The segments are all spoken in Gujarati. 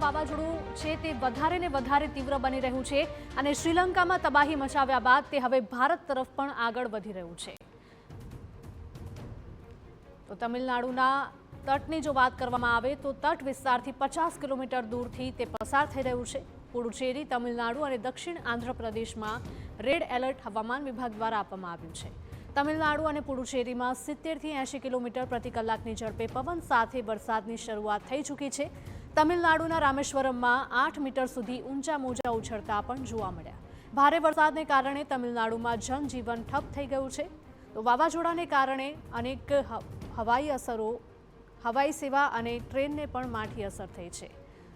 વાવાઝોડું છે તે વધારે ને વધારે તીવ્ર બની રહ્યું છે અને શ્રીલંકામાં તબાહી મચાવ્યા બાદ તે હવે ભારત તરફ પણ આગળ વધી રહ્યું છે। તો તમિલનાડુના તટની જો વાત કરવામાં આવે તો તટ વિસ્તારથી 50 કિલોમીટર દૂરથી તે પસાર થઈ રહ્યું છે। પુડુચેરી, તમિલનાડુ અને દક્ષિણ આંધ્રપ્રદેશમાં રેડ એલર્ટ હવામાન વિભાગ દ્વારા આપવામાં આવ્યું છે। તમિલનાડુ અને પુડુચેરીમાં 70 થી 80 કિલોમીટર પ્રતિ કલાકની ઝડપે પવન સાથે વરસાદની શરૂઆત થઈ ચૂકી છે। તમિલનાડુના રામેશ્વરમમાં 8 મીટર સુધી ઊંચા મોજા ઉછળતા પણ જોવા મળ્યા। ભારે વરસાદને કારણે તમિલનાડુમાં જનજીવન ઠપ થઈ ગયું છે। તો વાવાઝોડાને કારણે અનેક હવાઈ સેવા અને ટ્રેનને પણ માઠી અસર થઈ છે।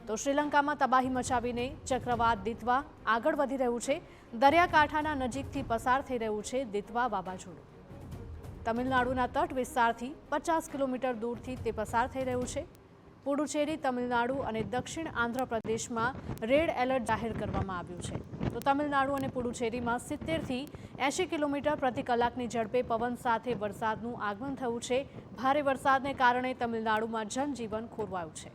તો શ્રીલંકામાં તબાહી મચાવીને ચક્રવાત દિત્વા આગળ વધી રહ્યું છે। દરિયાકાંઠાના નજીકથી પસાર થઈ રહ્યું છે દિત્વા વાવાઝોડું। તમિલનાડુના તટ વિસ્તારથી 50 કિલોમીટર દૂરથી તે પસાર થઈ રહ્યું છે। પુડુચેરી, તમિલનાડુ અને દક્ષિણ આંધ્રપ્રદેશમાં રેડ એલર્ટ જાહેર કરવામાં આવ્યું છે। તો તમિલનાડુ અને પુડુચેરીમાં 70 થી 80 કિલોમીટર પ્રતિ કલાકની ઝડપે પવન સાથે વરસાદનું આગમન થયું છે। ભારે વરસાદને કારણે તમિલનાડુમાં જનજીવન ખોરવાયું છે।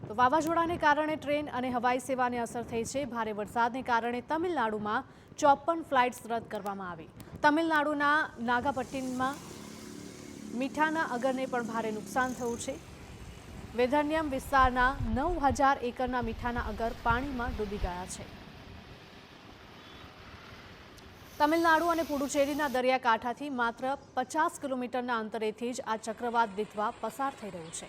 તો વાવાઝોડાને કારણે ટ્રેન અને હવાઈ સેવાને અસર થઈ છે। ભારે વરસાદને કારણે તમિલનાડુમાં 54 ફ્લાઇટ્સ રદ કરવામાં આવી। તમિલનાડુના નાગાપટ્ટિનમાં મીઠાના અગરને પણ ભારે નુકસાન થયું છે। વેધરનિયમ વિસ્તારના 9000 એકરના મીઠાના અગર પાણીમાં ડૂબી ગયા છે। તમિલનાડુ અને પુડુચેરીના દરિયાકાંઠાથી માત્ર 50 કિલોમીટરના અંતરેથી જ આ ચક્રવાત દિત્વા પસાર થઈ રહ્યું છે,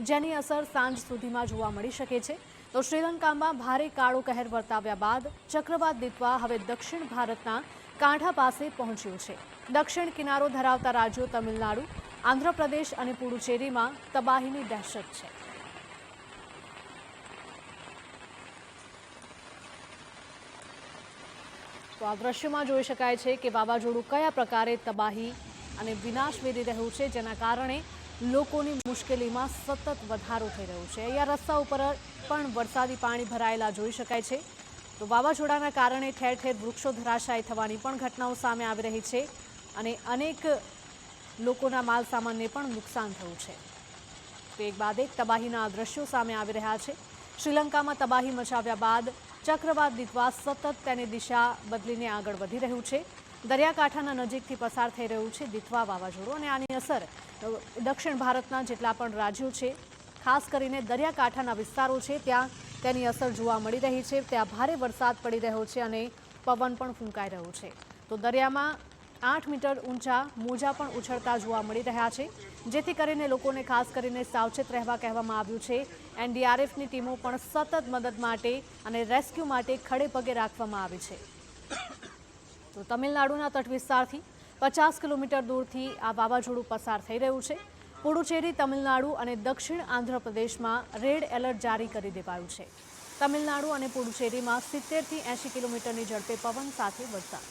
જેની અસર સાંજ સુધીમાં જોવા મળી શકે છે। તો શ્રીલંકામાં ભારે કાળો કહેર વર્તાવ્યા બાદ ચક્રવાત દિત્વા હવે દક્ષિણ ભારતના કાંઠા પાસે પહોંચ્યું છે। દક્ષિણ કિનારો ધરાવતા રાજ્યો તમિલનાડુ, આંધ્રપ્રદેશ અને પુડુચેરીમાં તબાહીની દહેશત છે। તો આ દ્રશ્યમાં જોઈ શકાય છે કે વાવાઝોડું કયા પ્રકારે તબાહી અને વિનાશ વેરી રહ્યું છે, જેના કારણે લોકોની મુશ્કેલીમાં સતત વધારો થઈ રહ્યો છે। અહીંયા રસ્તા ઉપર પણ વરસાદી પાણી ભરાયેલા જોઈ શકાય છે। તો વાવાઝોડાના કારણે ઠેર ઠેર વૃક્ષો ધરાશાયી થવાની પણ ઘટનાઓ સામે આવી રહી છે અને અનેક લોકોના માલ સામાનને પણ નુકસાન થયું છે। તો એક બાદ એક તબાહીના દ્રશ્યો સામે આવી રહ્યા છે। શ્રીલંકામાં તબાહી મચાવ્યા બાદ ચક્રવાત દિત્વા સતત તેની દિશા બદલીને આગળ વધી રહ્યું છે। દરિયાકાંઠાના નજીકથી પસાર થઈ રહ્યું છે દિત્વા વાવાઝોડું અને આની અસર દક્ષિણ ભારતના જેટલા પણ રાજ્યો છે, ખાસ કરીને દરિયાકાંઠાના વિસ્તારો છે, ત્યાં તેની અસર જોવા મળી રહી છે। ત્યાં ભારે વરસાદ પડી રહ્યો છે અને પવન પણ ફૂંકાઈ રહ્યો છે। તો દરિયામાં 8 મીટર ઊંચા મોજા પણ ઉછળતા જોવા મળી રહ્યા છે, જેથી કરીને લોકોને ખાસ કરીને સાવચેત રહેવા કહેવામાં આવ્યું છે। એનડીઆરએફની ટીમો પણ સતત મદદ માટે અને રેસ્ક્યુ માટે ખડે પગે રાખવામાં આવી છે। તો તમિલનાડુના તટ વિસ્તારથી 50 કિલોમીટર દૂરથી આ વાવાઝોડું પસાર થઈ રહ્યું છે। પુડુચેરી, તમિલનાડુ અને દક્ષિણ આંધ્રપ્રદેશમાં રેડ એલર્ટ જારી કરી દેવાયું છે। તમિલનાડુ અને પુડુચેરીમાં 70 થી 80 કિલોમીટરની ઝડપે પવન સાથે વરસાદ।